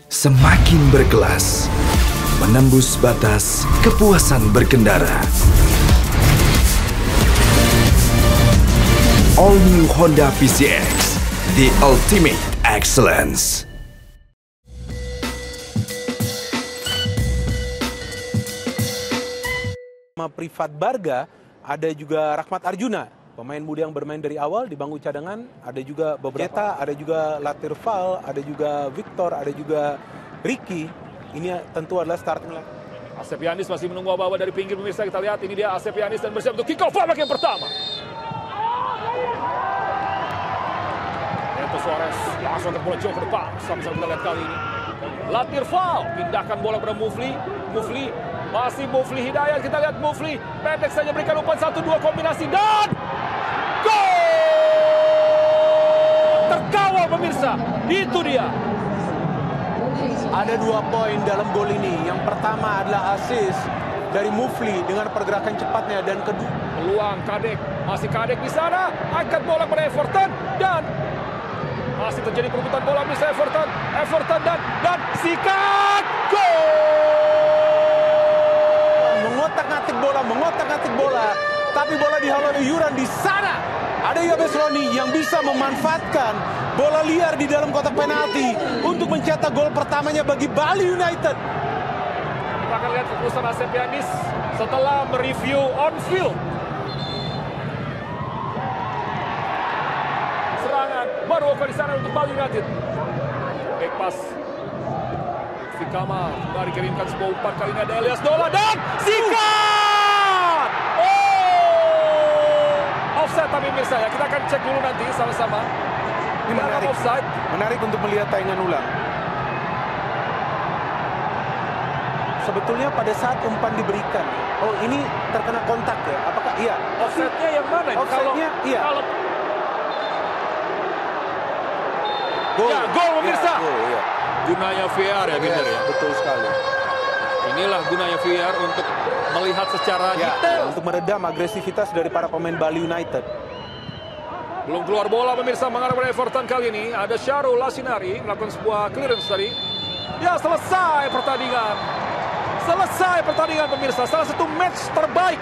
Semakin berkelas, menembus batas kepuasan berkendara. All New Honda PCX, the ultimate excellence. Privat Barga, ada juga Rahmat Arjuna, pemain muda yang bermain dari awal di bangku cadangan, ada juga beberapa, ada juga Latir Val, ada juga Victor, ada juga Ricky. Ini tentu adalah starting line. Asep Yanis masih menunggu aba-aba dari pinggir, pemirsa. Kita lihat ini dia Asep Yanis dan bersiap untuk kick off babak yang pertama. Neto Suarez langsung ke bola jauh ke depan. Sama-sama kita lihat kali ini. Latir Val pindahkan bola pada Mufli. Masih Mufli Hidayat, kita lihat Mufli pendek saja berikan umpan 1-2 kombinasi dan gol! Terkawal pemirsa, itu dia. Ada 2 poin dalam gol ini. Yang pertama adalah assist dari Mufli dengan pergerakan cepatnya, dan kedua peluang Kadek, masih Kadek di sana, angkat bola pada Everton dan masih terjadi perebutan bola bisa Everton dan sikat gol! Mengotak-ngatik bola, tapi bola dihalau oleh Yuran. Di sana ada Yabes Roni yang bisa memanfaatkan bola liar di dalam kotak penalti untuk mencetak gol pertamanya bagi Bali United. Kita akan lihat keputusan Asep Yanis setelah mereview on field. Serangan baru di sana untuk Bali United. Back pass Fikama, kembali kirimkan sebuah umpan, kali ini ada Elias Dola dan sikat! Offside tapi pemirsa ya, kita akan cek dulu nanti sama-sama. Ini menarik untuk melihat tayangan ulang. Sebetulnya pada saat umpan diberikan, oh ini terkena kontak ya? Apakah iya? Offside-nya yang mana? Offside-nya iya. Kalau gol pemirsa. Ya, gol, ya. Gunanya VR ya, Ginder ya. Betul sekali. Inilah gunanya VR untuk melihat secara detail. Untuk meredam agresivitas dari para pemain Bali United. Belum keluar bola pemirsa, mengarah pada Everton kali ini. Ada Syarul Lasinari melakukan sebuah clearance tadi. Ya, selesai pertandingan. Pemirsa, salah satu match terbaik.